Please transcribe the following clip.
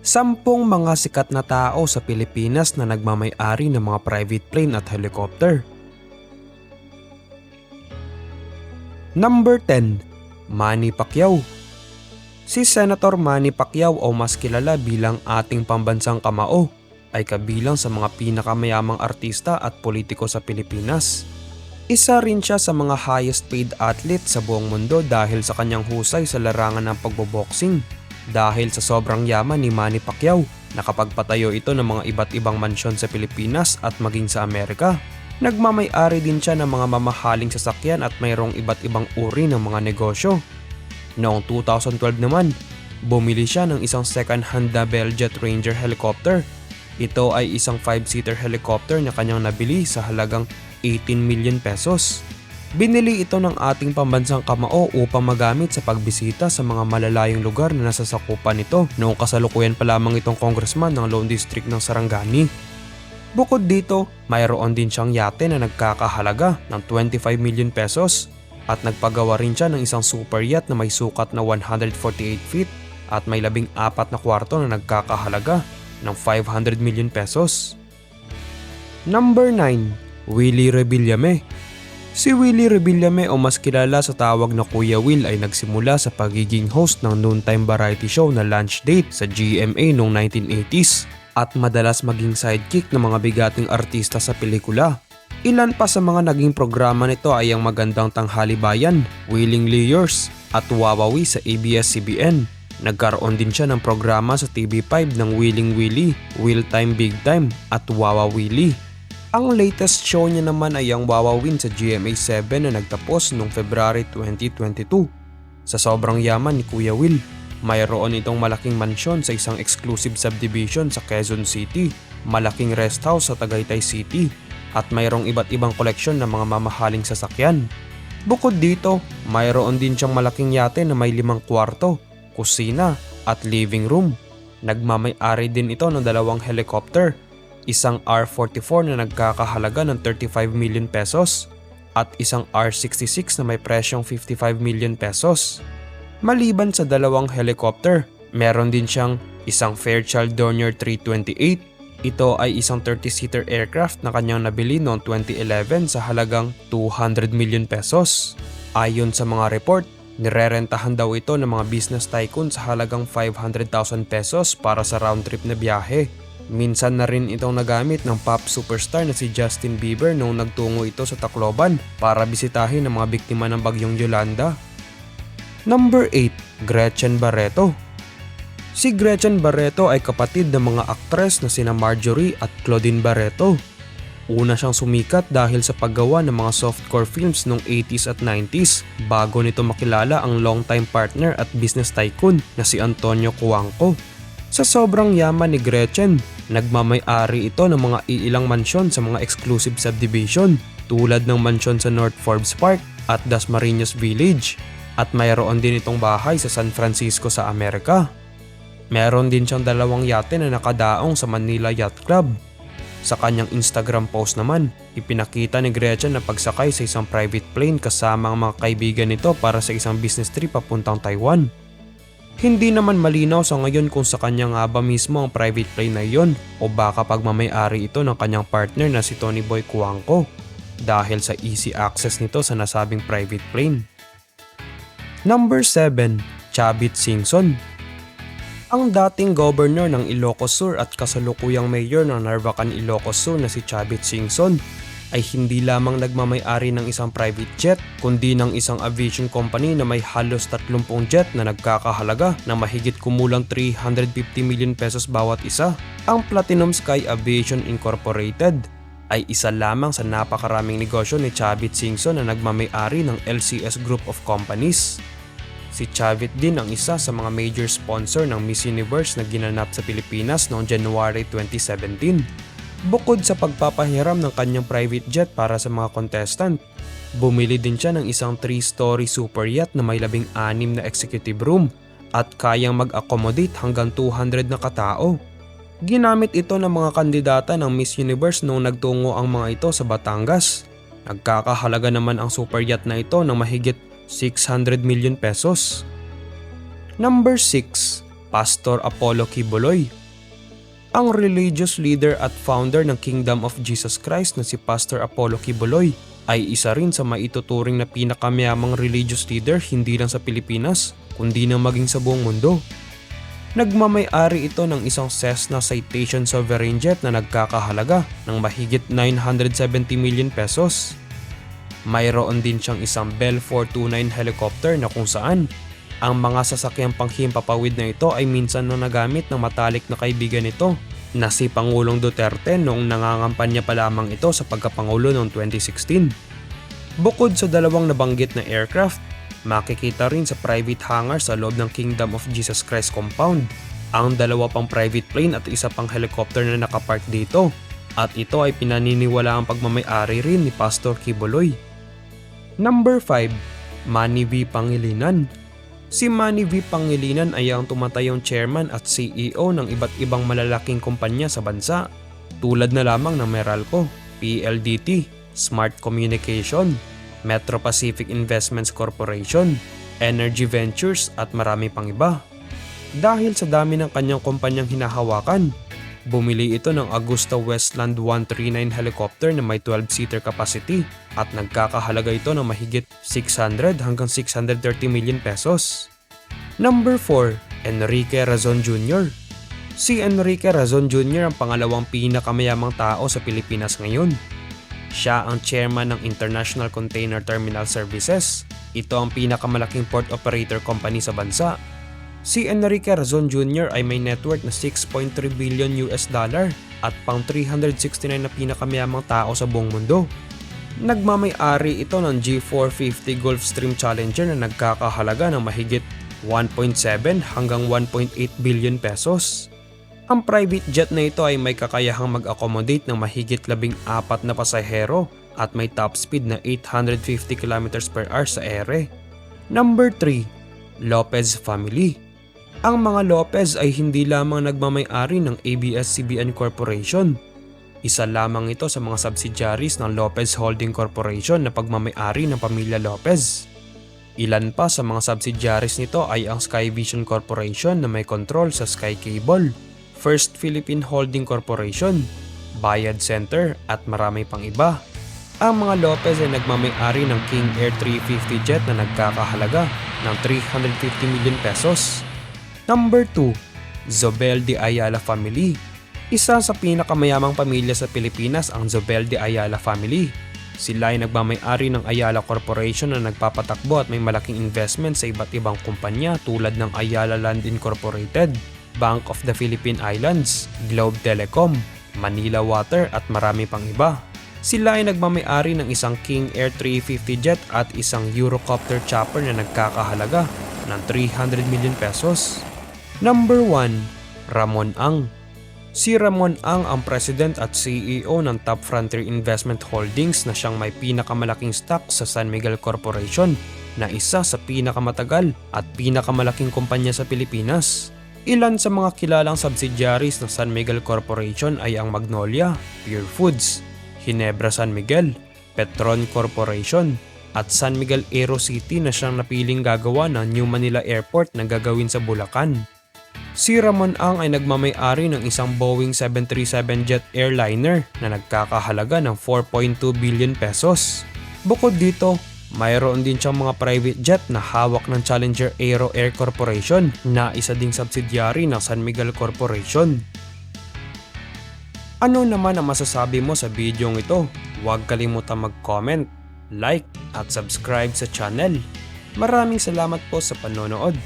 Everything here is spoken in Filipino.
10 mga sikat na tao sa Pilipinas na nagmamay-ari ng mga private plane at helicopter. Number 10. Manny Pacquiao. Si Senator Manny Pacquiao o mas kilala bilang ating pambansang kamao ay kabilang sa mga pinakamayamang artista at politiko sa Pilipinas. Isa rin siya sa mga highest paid athlete sa buong mundo dahil sa kanyang husay sa larangan ng pagboboxing. Dahil sa sobrang yaman ni Manny Pacquiao, nakapagpatayo ito ng mga iba't ibang mansyon sa Pilipinas at maging sa Amerika. Nagmamay-ari din siya ng mga mamahaling sasakyan at mayroong iba't ibang uri ng mga negosyo. Noong 2012 naman, bumili siya ng isang second-hand na Bell Jet Ranger helicopter. Ito ay isang 5-seater helicopter na kanyang nabili sa halagang 18 million pesos. Binili ito ng ating pambansang kamao upang magamit sa pagbisita sa mga malalayong lugar na nasasakupan nito noong kasalukuyan pa lamang itong congressman ng Lone District ng Sarangani. Bukod dito, mayroon din siyang yate na nagkakahalaga ng 25 million pesos at nagpagawa rin siya ng isang super yacht na may sukat na 148 feet at may 14 na kwarto na nagkakahalaga ng 500 million pesos. Number 9. Willie Rebillame. Si Willie Rebillame o mas kilala sa tawag na Kuya Will ay nagsimula sa pagiging host ng noontime variety show na Lunch Date sa GMA noong 1980s at madalas maging sidekick ng mga bigating artista sa pelikula. Ilan pa sa mga naging programa nito ay ang Magandang Tanghali Bayan, Willingly Yours at Wawawi sa ABS-CBN. Nagkaroon din siya ng programa sa TV5 ng Willing Willie, Will Time Big Time at Wawawili. Ang latest show niya naman ay ang Wawawin sa GMA7 na nagtapos noong February 2022. Sa sobrang yaman ni Kuya Will, mayroon itong malaking mansyon sa isang exclusive subdivision sa Quezon City, malaking rest house sa Tagaytay City, at mayroong iba't ibang koleksyon ng mga mamahaling sasakyan. Bukod dito, mayroon din siyang malaking yate na may 5 kwarto, kusina at living room. Nagmamay-ari din ito ng 2 helicopter, isang R-44 na nagkakahalaga ng 35 million pesos at isang R-66 na may presyong 55 million pesos. Maliban sa 2 helicopter, meron din siyang isang Fairchild Dornier 328. Ito ay isang 30-seater aircraft na kanyang nabili noong 2011 sa halagang 200 million pesos. Ayon sa mga report, nirerentahan daw ito ng mga business tycoon sa halagang 500,000 pesos para sa round trip na biyahe. Minsan na rin itong nagamit ng pop superstar na si Justin Bieber noong nagtungo ito sa Tacloban para bisitahin ang mga biktima ng bagyong Yolanda. Number 8. Gretchen Barreto. Si Gretchen Barreto ay kapatid ng mga aktres na sina Marjorie at Claudine Barreto. Una siyang sumikat dahil sa paggawa ng mga softcore films noong 80s at 90s bago nito makilala ang longtime partner at business tycoon na si Antonio Cuangco. Sa sobrang yaman ni Gretchen, nagmamay-ari ito ng mga iilang mansyon sa mga exclusive subdivision tulad ng mansyon sa North Forbes Park at Dasmariñas Village at mayroon din itong bahay sa San Francisco sa Amerika. Meron din siyang 2 yate na nakadaong sa Manila Yacht Club. Sa kanyang Instagram post naman, ipinakita ni Gretchen na pagsakay sa isang private plane kasama ang mga kaibigan nito para sa isang business trip papuntang Taiwan. Hindi naman malinaw sa ngayon kung sa kanya nga ba mismo ang private plane na iyon o baka pagmamay-ari ito ng kanyang partner na si Tony Boy Cuangco dahil sa easy access nito sa nasabing private plane. Number 7. Chavit Singson. Ang dating governor ng Ilocos Sur at kasalukuyang mayor ng Narvacan, Ilocos Sur na si Chavit Singson ay hindi lamang nagmamay-ari ng isang private jet kundi ng isang aviation company na may halos 30 jet na nagkakahalaga na mahigit kumulang 350 million pesos bawat isa. Ang Platinum Sky Aviation Incorporated ay isa lamang sa napakaraming negosyo ni Chavit Singson na nagmamay-ari ng LCS Group of Companies. Si Chavit din ang isa sa mga major sponsor ng Miss Universe na ginanap sa Pilipinas noong January 2017. Bukod sa pagpapahiram ng kanyang private jet para sa mga contestant, bumili din siya ng isang 3-story super yacht na may 16 na executive room at kayang mag-accommodate hanggang 200 na katao. Ginamit ito ng mga kandidata ng Miss Universe noong nagtungo ang mga ito sa Batangas. Nagkakahalaga naman ang super yacht na ito ng mahigit 600 million pesos. Number 6. Pastor Apollo Quiboloy. Ang religious leader at founder ng Kingdom of Jesus Christ na si Pastor Apollo Quiboloy ay isa rin sa maituturing na pinakamayamang religious leader hindi lang sa Pilipinas kundi na maging sa buong mundo. Nagmamay-ari ito ng isang Cessna Citation sovereign jet na nagkakahalaga ng mahigit 970 million pesos. Mayroon din siyang isang Bell 429 helicopter na kung saan ang mga sasakyang panghimpapawid na ito ay minsan na nagamit ng matalik na kaibigan nito na si Pangulong Duterte noong nangangampanya pa lamang ito sa pagkapangulo noong 2016. Bukod sa dalawang nabanggit na aircraft, makikita rin sa private hangar sa loob ng Kingdom of Jesus Christ compound ang dalawa pang private plane at isa pang helicopter na nakapark dito, at ito ay pinaniniwala ang pagmamay-ari rin ni Pastor Quiboloy. Number 5. Manny V. Pangilinan. Si Manny V. Pangilinan ay ang tumatayong chairman at CEO ng iba't ibang malalaking kumpanya sa bansa tulad na lamang ng Meralco, PLDT, Smart Communication, Metro Pacific Investments Corporation, Energy Ventures at marami pang iba. Dahil sa dami ng kanyang kumpanyang hinahawakan, bumili ito ng Augusta Westland 139 helicopter na may 12-seater capacity at nagkakahalaga ito ng mahigit 600 hanggang 630 million pesos. Number 4. Enrique Razon Jr. Si Enrique Razon Jr. ang pangalawang pinakamayamang tao sa Pilipinas ngayon. Siya ang chairman ng International Container Terminal Services. Ito ang pinakamalaking port operator company sa bansa. Si Enrique Razon Jr. ay may net worth na $6.3 billion at pang 369 na pinakamayamang tao sa buong mundo. Nagmamay-ari ito ng G450 Gulfstream Challenger na nagkakahalaga ng mahigit 1.7 hanggang 1.8 billion pesos. Ang private jet na ito ay may kakayahang mag-accommodate ng mahigit 14 na pasahero at may top speed na 850 km/h sa ere. Number 3. Lopez Family. Ang mga Lopez ay hindi lamang nagmamay-ari ng ABS-CBN Corporation. Isa lamang ito sa mga subsidiaries ng Lopez Holding Corporation na pagmamay-ari ng pamilya Lopez. Ilan pa sa mga subsidiaries nito ay ang Skyvision Corporation na may kontrol sa Sky Cable, First Philippine Holding Corporation, Bayad Center at marami pang iba. Ang mga Lopez ay nagmamay-ari ng King Air 350 jet na nagkakahalaga ng 350 million pesos. Number 2. Zobel de Ayala Family. Isa sa pinakamayamang pamilya sa Pilipinas ang Zobel de Ayala Family. Sila ay nagmamay-ari ng Ayala Corporation na nagpapatakbo at may malaking investment sa iba't ibang kumpanya tulad ng Ayala Land Incorporated, Bank of the Philippine Islands, Globe Telecom, Manila Water at marami pang iba. Sila ay nagmamay-ari ng isang King Air 350 jet at isang Eurocopter chopper na nagkakahalaga ng 300 million pesos. Number 1. Ramon Ang. Si Ramon ang president at CEO ng Top Frontier Investment Holdings na siyang may pinakamalaking stock sa San Miguel Corporation na isa sa pinakamatagal at pinakamalaking kumpanya sa Pilipinas. Ilan sa mga kilalang subsidiaries ng San Miguel Corporation ay ang Magnolia, Pure Foods, Ginebra San Miguel, Petron Corporation at San Miguel Aerocity na siyang napiling gagawa ng New Manila Airport na gagawin sa Bulacan. Si Ramon Ang ay nagmamay-ari ng isang Boeing 737 jet airliner na nagkakahalaga ng 4.2 billion pesos. Bukod dito, mayroon din siyang mga private jet na hawak ng Challenger Aero Air Corporation na isa ding subsidiary ng San Miguel Corporation. Ano naman ang masasabi mo sa video ito? Huwag kalimutan mag-comment, like at subscribe sa channel. Maraming salamat po sa panonood.